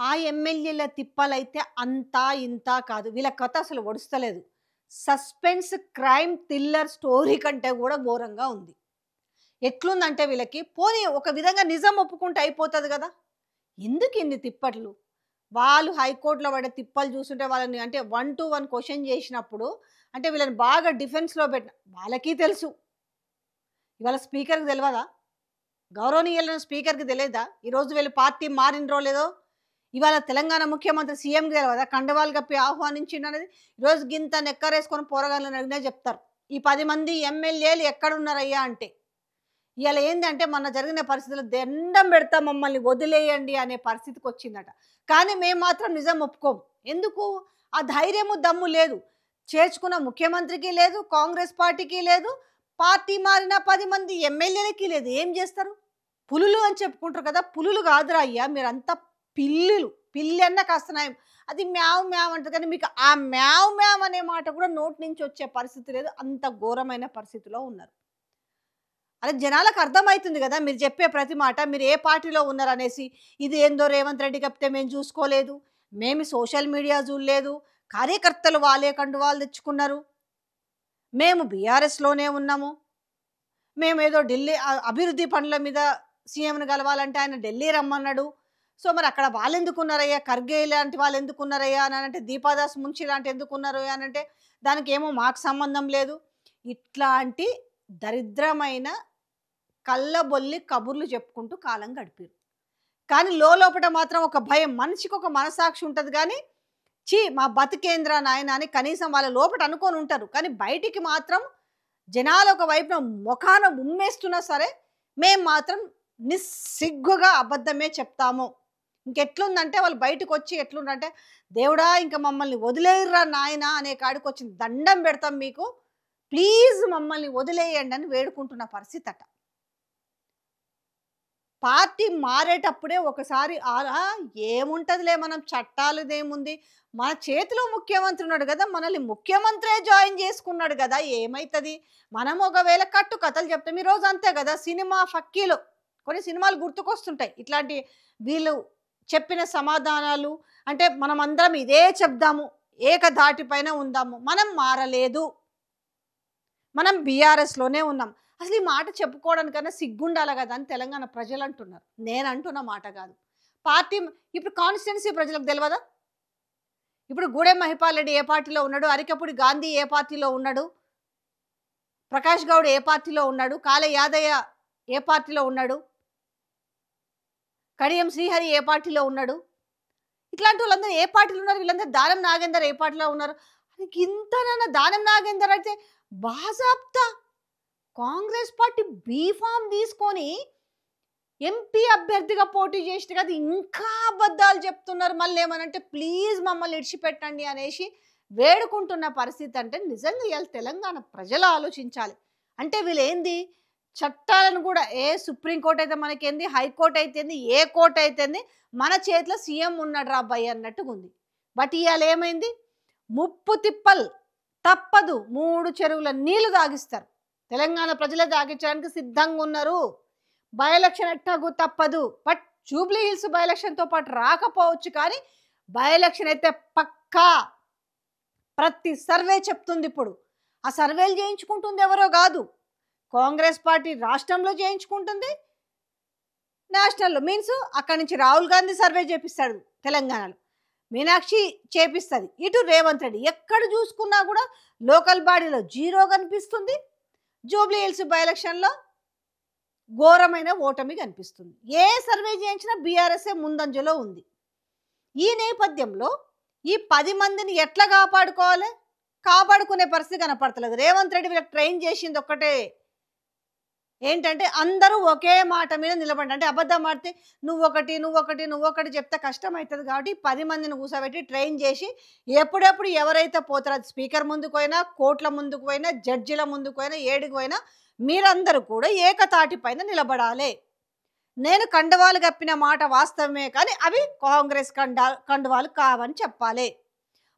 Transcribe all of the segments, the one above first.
ఆ ఎమ్మెల్యేల తిప్పలైతే అంతా ఇంతా కాదు. వీళ్ళ కథ అసలు ఒడుస్తలేదు. సస్పెన్స్, క్రైమ్, థ్రిల్లర్ స్టోరీ కంటే గూడా ఘోరంగా ఉంది. ఎట్లుందంటే వీళ్ళకి పోనీ ఒక విధంగా నిజం ఒప్పుకుంటే అయిపోతది గదా! ఎందుకిన్ని తిప్పట్లు? వాళ్ళు హైకోర్ట్‌లో పడే తిప్పలు చూస్తుంటే వాళ్ళని అంటే 1-1 క్వెషన్ చేసినప్పుడు అంటే వీళ్ళని బాగా డిఫెన్స్‌లో వాళ్ళకి తెలుసు. ఇవాళ స్పీకర్‌కి తెలవదా? గౌరవనీయులైన స్పీకర్‌కి తెలీదా? ఈరోజు వీళ్ళు పార్టీ మారినరో లేదో? ఇవాళ తెలంగాణ ముఖ్యమంత్రి సీఎంకి తెలవదా? కండువాలు కప్పి ఆహ్వానించిండనేది. ఈరోజు గింత నెక్కరేసుకొని పోరగాళ్ళని అడిగినా చెప్తారు. ఈ 10 మంది ఎమ్మెల్యేలు ఎక్కడున్నారయ్యా అంటే. ఇయాల ఏందంటే మొన్న జరిగిన పరిస్థితుల్లో దండం పెడతా మమ్మల్ని వదిలేయండి అనే పరిస్థితికొచ్చిందట. కానీ మేము మాత్రం నిజం ఒప్పుకోము. ఎందుకు? ఆ ధైర్యము, దమ్ము లేదు. చేర్చుకున్న ముఖ్యమంత్రికి లేదు, కాంగ్రెస్ పార్టీకి లేదు, పార్టీ మారిన 10 మంది ఎమ్మెల్యేలకి లేదు. ఏం చేస్తారు? పులులు అని చెప్పుకుంటారు కదా! పులులు కాదురా అయ్యా! మీరంతా పిల్లులు. పిల్లి అన్నా కాస్త నయం. అది మ్యావ్ మ్యావ్ అంటది కానీ మీకు ఆ మ్యావ్ మ్యావ్ అనే మాట కూడా నోటి నుంచి వచ్చే పరిస్థితి లేదు. అంత ఘోరమైన పరిస్థితిలో ఉన్నారు. అదే జనాలకు అర్థమైతుంది గదా! మీరు చెప్పే ప్రతి మాట. మీరు ఏ పార్టీలో ఉన్నారనేసి. ఇదేందో రేవంత్ రెడ్డి చెప్తే మేము చూసుకోలేదు. మేము సోషల్ మీడియా జూడలేదు. కార్యకర్తలు వాళ్ళే కండువాలు తెచ్చుకున్నారు. మేము బీఆర్ఎస్‌లోనే ఉన్నాము. మేమేదో ఢిల్లీ అభివృద్ధి పనుల మీద సీఎంని గలవాలంటే ఆయన ఢిల్లీ రమ్మన్నాడు. సో, మరి అక్కడ వాళ్ళెందుకున్నారయ్యా? ఖర్గే లాంటి వాళ్ళెందుకున్నారయ్యా? అనంటే దీపాదాస్ మున్షి లాంటి ఎందుకున్నారు అనంటే దానికేమో మాకు సంబంధం లేదు. ఇట్లాంటి దరిద్రమైన కళ్ళబొల్లి కబుర్లు చెప్పుకుంటూ కాలం గడిపారు. కానీ లోపట మాత్రం ఒక భయం. మనిషికి ఒక మనసాక్షి ఉంటది గానీ, ఛీ! మా బతుకేందిరా నాయనా అని కనీసం వాళ్ళ లోపట అనుకోని ఉంటారు. కానీ బయటికి మాత్రం జనాలు ఒక వైపున మొఖాన ఉమ్మేస్తున్నా సరే, మేము మాత్రం నిస్సిగ్గుగా అబద్ధమే చెప్తాము. ఇంకెట్లుందంటే వాళ్ళు బయటకొచ్చి ఎట్లుందంటే, దేవుడా! ఇంక మమ్మల్ని వదిలేయుర్రా నాయనా అనే కాడికొచ్చి దండం పెడతాం మీకు. ప్లీజ్ మమ్మల్ని వదిలేయండి అని వేడుకుంటున్న పరిస్థితట. పార్టీ మారేటప్పుడే ఒకసారి ఏముంటదిలే మనం చట్టాలదేముంది. మన చేతిలో ముఖ్యమంత్రి ఉన్నాడు గదా! మనల్ని ముఖ్యమంత్రే జాయిన్ చేసుకున్నాడు గదా! ఏమైతది? మనం ఒకవేళ కట్టు కథలు చెప్తాం. ఈరోజు అంతే గదా! సినిమా ఫక్కీలు కొన్ని సినిమాలు గుర్తుకొస్తుంటాయి. ఇట్లాంటి వీళ్ళు చెప్పిన సమాధానాలు అంటే మనమందరం ఇదే చెప్దాము. ఏకధాటి పైన ఉందాము. మనం మారలేదు. మనం బీఆర్ఎస్‌లోనే ఉన్నాం. అసలు ఈ మాట చెప్పుకోవడానికన్నా సిగ్గుండాలి గదా! అని తెలంగాణ ప్రజలంటున్నారు. నేనంటున్న మాట గాదు. పార్టీ ఇప్పుడు కాన్స్టిట్యుయెన్సీ ప్రజలకు తెలవదా? ఇప్పుడు గూడెం మహిపాల్ రెడ్డి ఏ పార్టీలో ఉన్నాడు? అరికపూడి గాంధీ ఏ పార్టీలో ఉన్నాడు? ప్రకాష్ గౌడ్ ఏ పార్టీలో ఉన్నాడు? కాళే యాదయ్య ఏ పార్టీలో ఉన్నాడు? కడియం శ్రీహరి ఏ పార్టీలో ఉన్నాడు? ఇట్లాంటి వాళ్ళందరూ ఏ పార్టీలో ఉన్నారు? వీళ్ళందరూ దానం నాగేందర్ ఏ పార్టీలో ఉన్నారు? అది గింతనన్న దానం నాగేందర్ అయితే బాజాప్తా కాంగ్రెస్ పార్టీ బీఫామ్ తీసుకొని ఎంపీ అభ్యర్థిగా పోటీ చేసిన కదా ఇంకా అబద్ధాలు చెప్తున్నారు. మళ్ళీ ఏమనంటే ప్లీజ్ మమ్మల్ని ఇడిచిపెట్టండి అనేసి వేడుకుంటున్న పరిస్థితి అంటే నిజంగా ఇవాళ తెలంగాణ ప్రజలు ఆలోచించాలి. అంటే వీళ్ళు ఏంది చట్టాలను కూడా సుప్రీంకోర్టు అయితే మనకేంది, హైకోర్టు అయితేంది, ఏ కోర్టు అయితేంది మన చేతిలో సీఎం ఉన్నాడు రా అబ్బాయి అన్నట్టుగా ఉంది. బట్ ఇవాళ ఏమైంది? ముప్పు తిప్పలు తప్పదు. 3 చెరువుల నీళ్లు తాగిస్తారు. తెలంగాణ ప్రజలే తాగించడానికి సిద్ధంగా ఉన్నారు. బై ఎలక్షన్ ఎట్టాగూ తప్పదు. బట్ జూబ్లీ హిల్స్ బై ఎలక్షన్‌తో పాటు రాకపోవచ్చు కానీ బై ఎలక్షన్ అయితే పక్కా. ప్రతి సర్వే చెప్తుంది ఇప్పుడు. ఆ సర్వేలు చేయించుకుంటుంది ఎవరో కాదు. కాంగ్రెస్ పార్టీ రాష్ట్రంలో చేయించుకుంటుంది. నేషనల్‌లో మీన్స్ అక్కడి నుంచి రాహుల్ గాంధీ సర్వే చేపిస్తాడు తెలంగాణలో. మీనాక్షి చేపిస్తది. ఇటు రేవంత్ రెడ్డి. ఎక్కడ చూసుకున్నా కూడా లోకల్ బాడీలో జీరో కనిపిస్తుంది. జూబ్లీ హిల్స్ బై ఎలక్షన్‌లో ఘోరమైన ఓటమి కనిపిస్తుంది. ఏ సర్వే చేయించినా బీఆర్ఎస్ఏ ముందంజలో ఉంది. ఈ నేపథ్యంలో ఈ 10 మందిని ఎట్లా కాపాడుకోవాలి? కాపాడుకునే పరిస్థితి కనపడతలేదు. రేవంత్ రెడ్డి వీళ్ళకి ట్రైన్ చేసింది ఒక్కటే. ఏంటంటే అందరూ ఒకే మాట మీద నిలబడండి. అంటే అబద్ధం ఆడితే నువ్వొకటి చెప్తే కష్టమవుతుంది కాబట్టి 10 మందిని కూర్చోబెట్టి ట్రైన్ చేసి ఎప్పుడెప్పుడు ఎవరైతే పోతారో అది స్పీకర్ ముందుకు పోయినా, కోర్టుల ముందుకు పోయినా, జడ్జిల ముందుకు పోయినా, ఏడికి పోయినా మీరందరూ కూడా ఏకతాటి పైన నిలబడాలి. నేను కండువాలు కప్పిన మాట వాస్తవమే కానీ అవి కాంగ్రెస్ కండువాలు కావని చెప్పాలి.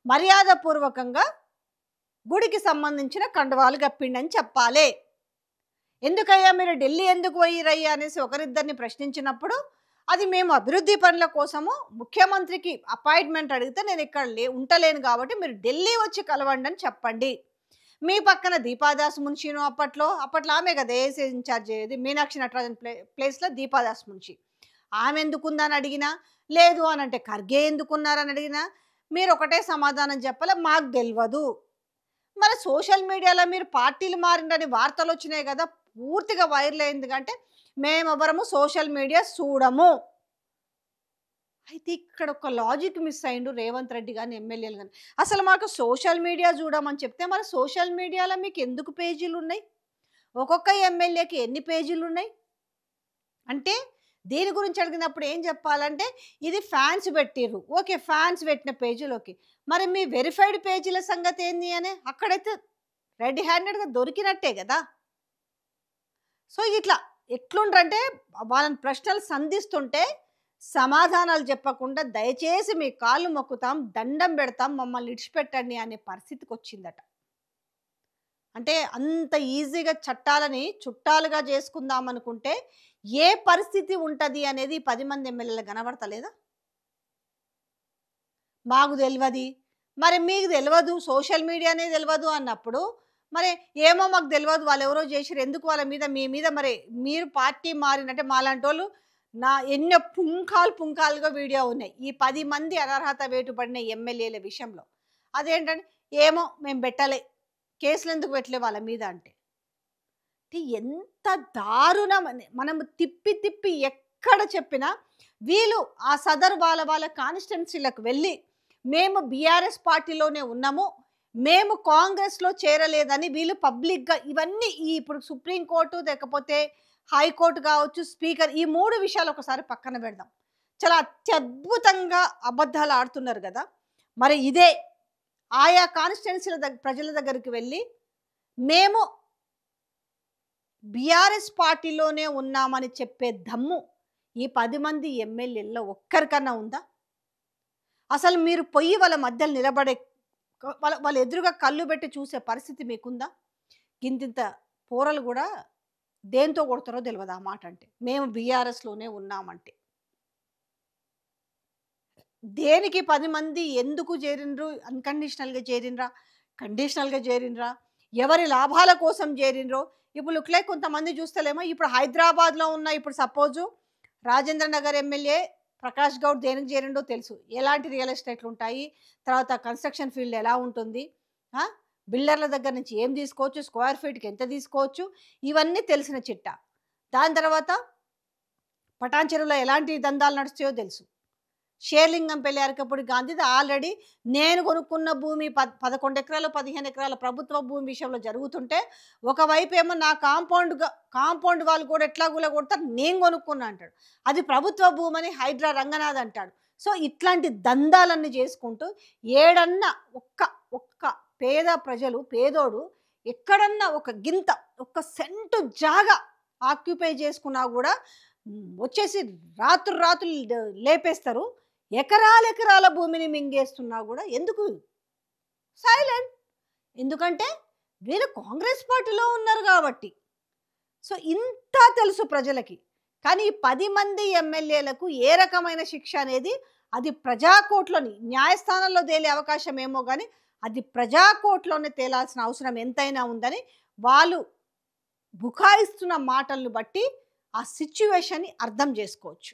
మర్యాదపూర్వకంగా గుడికి సంబంధించిన కండువాలు కప్పిండని చెప్పాలి. ఎందుకయ్యా మీరు ఢిల్లీ ఎందుకు పోయిరయ్యా అనేసి ఒకరిద్దరిని ప్రశ్నించినప్పుడు అది మేము అభివృద్ధి పనుల కోసము ముఖ్యమంత్రికి అపాయింట్మెంట్ అడిగితే నేను ఇక్కడ ఉండలేను కాబట్టి మీరు ఢిల్లీ వచ్చి కలవండి అని చెప్పండి. మీ పక్కన దీపాదాస్ మున్షిను అప్పట్లో ఆమె కదా ఏఎస్ఐ ఇన్ఛార్జ్ అయ్యేది, మీనాక్షి నటరాజన్ ప్లేస్‌లో దీపాదాస్ మున్షి. ఆమె ఎందుకుందని అడిగినా, లేదు అనంటే ఖర్గే ఎందుకున్నారని అడిగినా, మీరు ఒకటే సమాధానం చెప్పాలి, మాకు తెలవదు. మరి సోషల్ మీడియాలో మీరు పార్టీలు మారిండ్రని వార్తలొచ్చినాయి గదా! పూర్తిగా వైరల్ అయింది అంటే, మేమెవ్వరము సోషల్ మీడియా చూడము. అయితే ఇక్కడ ఒక లాజిక్ మిస్ అయిండు రేవంత్ రెడ్డి గాని, ఎమ్మెల్యేలు గాని. అసలు మాకు సోషల్ మీడియా చూడమని చెప్తే, మరి సోషల్ మీడియాలో మీకు ఎందుకు పేజీలున్నాయి? ఒక్కొక్క ఎమ్మెల్యేకి ఎన్ని పేజీలున్నాయి? అంటే దీని గురించి అడిగినప్పుడు ఏం చెప్పాలంటే, ఇది ఫ్యాన్స్ పెట్టిర్రు. ఓకే. ఫ్యాన్స్ పెట్టిన పేజీలు ఓకే. మరి మీ వెరిఫైడ్ పేజీల సంగతి ఏంది అని అక్కడైతే రెడ్ హ్యాండెడ్‌గా దొరికినట్టే గదా! సో, ఇట్లా ఎట్లుండ్రంటే వాళ్ళని ప్రశ్నలు సంధిస్తుంటే సమాధానాలు చెప్పకుండా దయచేసి మీ కాళ్ళు మొక్కుతాం, దండం పెడతాం, మమ్మల్ని ఇడిచిపెట్టండి అనే పరిస్థితికొచ్చిందట. అంటే అంత ఈజీగా చట్టాలని చుట్టాలుగా చేసుకుందాం అనుకుంటే ఏ పరిస్థితి ఉంటది అనేది 10 మంది ఎమ్మెల్యేలకు కనబడతలేదా? మాకు తెలవది. మరి మీకు తెలవదు, సోషల్ మీడియానే తెలవదు అన్నప్పుడు, మరి ఏమో మాకు తెలవదు వాళ్ళెవరో చేసిర్రు. ఎందుకు వాళ్ళ మీద మీ మీద మరి మీరు పార్టీ మారినంటే మాలాంటోళ్ళు ఎన్నో పుంఖాలుగా వీడియో ఉన్నాయి. ఈ 10 మంది అనర్హత వేటు పడిన ఎమ్మెల్యేల విషయంలో. అదేంటంటే, ఏమో మేము పెట్టలే. కేసులెందుకు పెట్టలే వాళ్ళ మీద అంటే. ఎంత దారుణమని మనం తిప్పి తిప్పి ఎక్కడ చెప్పినా వీళ్ళు ఆ సదరు వాళ్ళ కాన్స్టిట్యున్సీలకు వెళ్ళి మేము బీఆర్ఎస్ పార్టీలోనే ఉన్నాము, మేము కాంగ్రెస్‌లో చేరలేదని వీళ్ళు పబ్లిక్‌గా ఇవన్నీ ఇప్పుడు సుప్రీంకోర్టు లేకపోతే హైకోర్టు కావచ్చు, స్పీకర్ ఈ 3 విషయాలు ఒకసారి పక్కన పెడదాం. చాలా అత్యద్భుతంగా అబద్ధాలు ఆడుతున్నారు గదా! మరి ఇదే ఆయా కాన్స్టిట్యున్సీల ప్రజల దగ్గరికి వెళ్ళి మేము బీఆర్ఎస్ పార్టీలోనే ఉన్నామని చెప్పే దమ్ము ఈ 10 మంది ఎమ్మెల్యేల్లో ఒక్కరికన్నా ఉందా? అసలు మీరు పొయ్యి వాళ్ళ మధ్యలో నిలబడే వాళ్ళ ఎదురుగా కళ్ళు పెట్టి చూసే పరిస్థితి మీకుందా? గింతింత పోరలు కూడా దేంతో కొడతారో తెలవదు ఆ మాట అంటే. మేము బీఆర్ఎస్‌లోనే ఉన్నామంటే. దేనికి 10 మంది ఎందుకు చేరిండ్రు? అన్‌కండిషనల్‌గా చేరిండ్రా? కండిషనల్‌గా చేరిండ్రా? ఎవరి లాభాల కోసం చేరిండ్రో ఇప్పుడు లుక్ లైక్ కొంతమంది చూస్తలేమో ఇప్పుడు హైదరాబాద్‌లో ఉన్న ఇప్పుడు సపోజు రాజేంద్ర నగర్ ఎమ్మెల్యే ప్రకాష్ గౌడ్ దేనికి చేరిండో తెలుసు. ఎలాంటి రియల్ ఎస్టేట్లు ఉంటాయి, తర్వాత కన్‌స్ట్రక్షన్ ఫీల్డ్ ఎలా ఉంటుంది, ఆ! బిల్డర్ల దగ్గర నుంచి ఏం తీసుకోవచ్చు, స్క్వేర్ ఫీట్‌కి ఎంత తీసుకోవచ్చు, ఇవన్నీ తెలిసిన చిట్టా. దాని తర్వాత పటాన్ చెరువులో ఎలాంటి దందాలు నడుస్తాయో తెలుసు. షేర్లింగంపల్లి, అరకపూడి గాంధీది ఆల్రెడీ నేను కొనుక్కున్న భూమి 11 ఎకరాలు, 15 ఎకరాల ప్రభుత్వ భూమి విషయంలో జరుగుతుంటే, ఒకవైపు ఏమో నా కాంపౌండ్ వాళ్ళు కూడా ఎట్లా కూలగొడతారు, నేను కొనుక్కున్నా అంటాడు. అది ప్రభుత్వ భూమని హైడ్రా రంగనాథ్ అంటాడు. సో, ఇట్లాంటి దందాలన్నీ చేసుకుంటూ ఏడన్నా ఒక్క పేద ప్రజలు, పేదోడు ఎక్కడన్నా ఒక గింత, ఒక్క సెంటు జాగా ఆక్యుపై చేసుకున్నా కూడా వచ్చేసి రాత్రులు లేపేస్తారు. ఎకరాల భూమిని మింగేస్తున్నా కూడా ఎందుకు సైలెంట్? ఎందుకంటే వీళ్ళు కాంగ్రెస్ పార్టీలో ఉన్నారు కాబట్టి. సో, ఇంత తెలుసు ప్రజలకి. కానీ ఈ 10 మంది ఎమ్మెల్యేలకు ఏ రకమైన శిక్ష అనేది అది ప్రజాకోర్టులోని న్యాయస్థానంలో తేలే అవకాశం ఏమో గానీ అది ప్రజాకోర్టులోనే తేలాల్సిన అవసరం ఎంతైనా ఉందని వాళ్ళు బుకాయిస్తున్న మాటలను బట్టి ఆ సిట్యుయేషన్‌ని అర్థం చేసుకోవచ్చు.